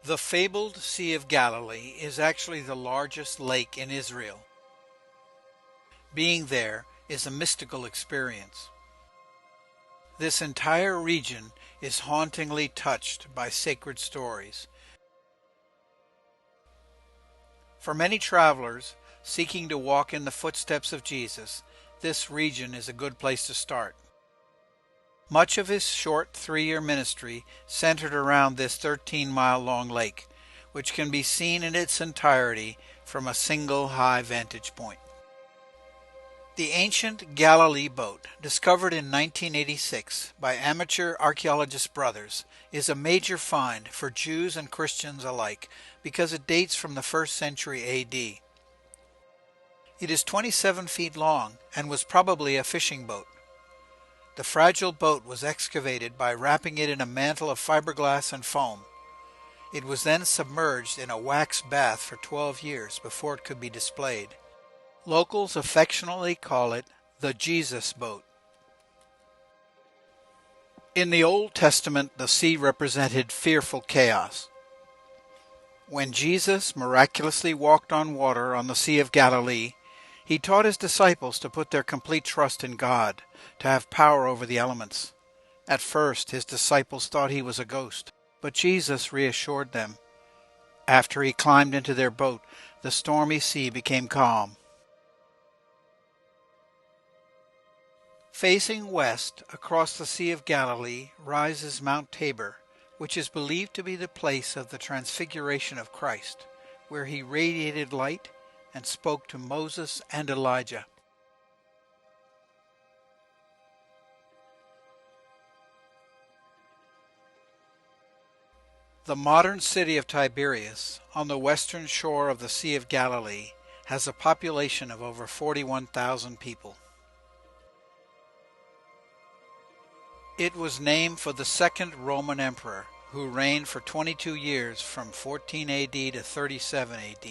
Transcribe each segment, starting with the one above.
The fabled Sea of Galilee is actually the largest lake in Israel. Being there is a mystical experience. This entire region is hauntingly touched by sacred stories. For many travelers seeking to walk in the footsteps of Jesus, this region is a good place to start. Much of his short 3-year ministry centered around this 13-mile-long lake, which can be seen in its entirety from a single high vantage point. The ancient Galilee boat, discovered in 1986 by amateur archaeologist brothers, is a major find for Jews and Christians alike because it dates from the 1st century A.D. It is 27 feet long and was probably a fishing boat. The fragile boat was excavated by wrapping it in a mantle of fiberglass and foam. It was then submerged in a wax bath for 12 years before it could be displayed. Locals affectionately call it the Jesus boat. In the Old Testament, the sea represented fearful chaos. When Jesus miraculously walked on water on the Sea of Galilee, he taught his disciples to put their complete trust in God, to have power over the elements. At first, his disciples thought he was a ghost, but Jesus reassured them. After he climbed into their boat, the stormy sea became calm. Facing west, across the Sea of Galilee, rises Mount Tabor, which is believed to be the place of the transfiguration of Christ, where he radiated light and spoke to Moses and Elijah. The modern city of Tiberias, on the western shore of the Sea of Galilee, has a population of over 41,000 people. It was named for the second Roman emperor, who reigned for 22 years from 14 AD to 37 AD.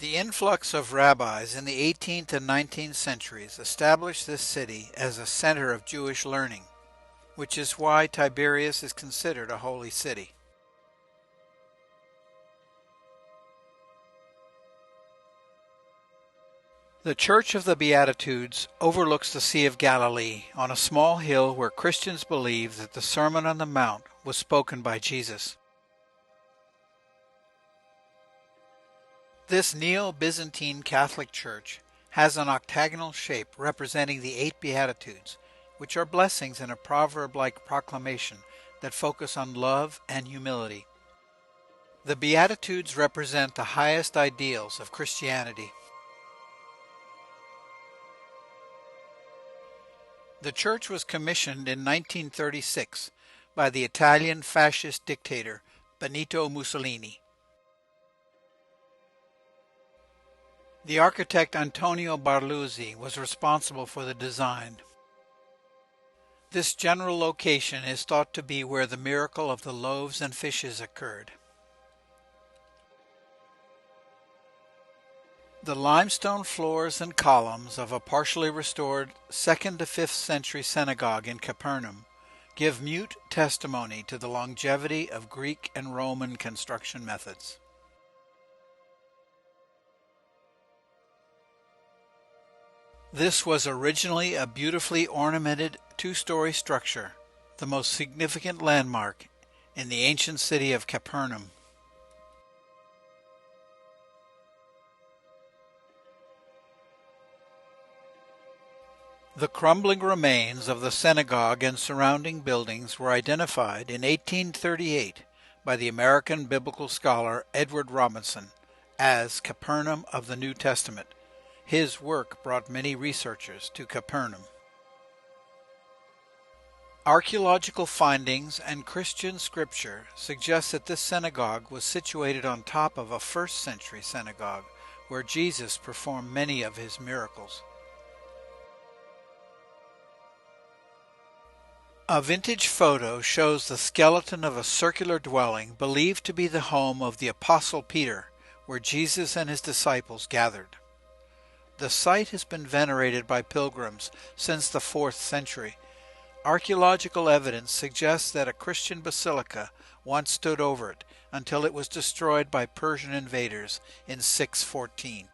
The influx of rabbis in the 18th and 19th centuries established this city as a center of Jewish learning, which is why Tiberias is considered a holy city. The Church of the Beatitudes overlooks the Sea of Galilee on a small hill where Christians believe that the Sermon on the Mount was spoken by Jesus. This Neo-Byzantine Catholic Church has an octagonal shape representing the 8 Beatitudes, which are blessings in a proverb-like proclamation that focus on love and humility. The Beatitudes represent the highest ideals of Christianity. The church was commissioned in 1936 by the Italian fascist dictator Benito Mussolini. The architect Antonio Barluzzi was responsible for the design. This general location is thought to be where the miracle of the loaves and fishes occurred. The limestone floors and columns of a partially restored 2nd to 5th century synagogue in Capernaum give mute testimony to the longevity of Greek and Roman construction methods. This was originally a beautifully ornamented 2-story structure, the most significant landmark in the ancient city of Capernaum. The crumbling remains of the synagogue and surrounding buildings were identified in 1838 by the American biblical scholar Edward Robinson as Capernaum of the New Testament. His work brought many researchers to Capernaum. Archaeological findings and Christian scripture suggest that this synagogue was situated on top of a 1st century synagogue where Jesus performed many of his miracles. A vintage photo shows the skeleton of a circular dwelling believed to be the home of the Apostle Peter, where Jesus and his disciples gathered. The site has been venerated by pilgrims since the 4th century. Archaeological evidence suggests that a Christian basilica once stood over it until it was destroyed by Persian invaders in 614.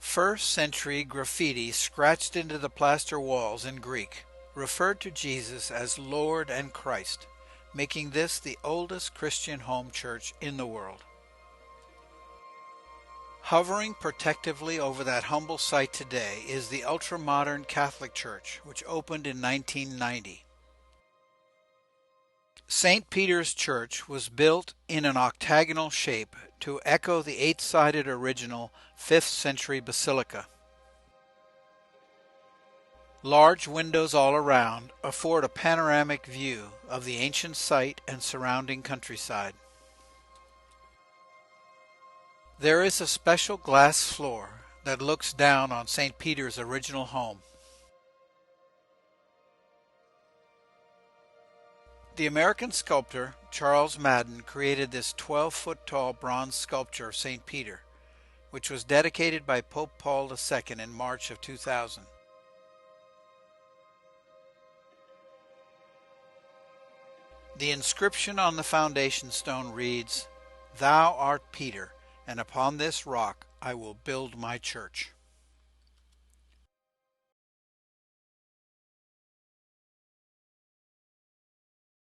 1st century graffiti scratched into the plaster walls in Greek referred to Jesus as Lord and Christ, making this the oldest Christian home church in the world. Hovering protectively over that humble site today is the ultra-modern Catholic Church, which opened in 1990. St. Peter's Church was built in an octagonal shape to echo the 8-sided original 5th century basilica. Large windows all around afford a panoramic view of the ancient site and surrounding countryside. There is a special glass floor that looks down on St. Peter's original home. The American sculptor Charles Madden created this 12-foot tall bronze sculpture of St. Peter, which was dedicated by Pope Paul II in March of 2000. The inscription on the foundation stone reads, "Thou art Peter, and upon this rock I will build my church."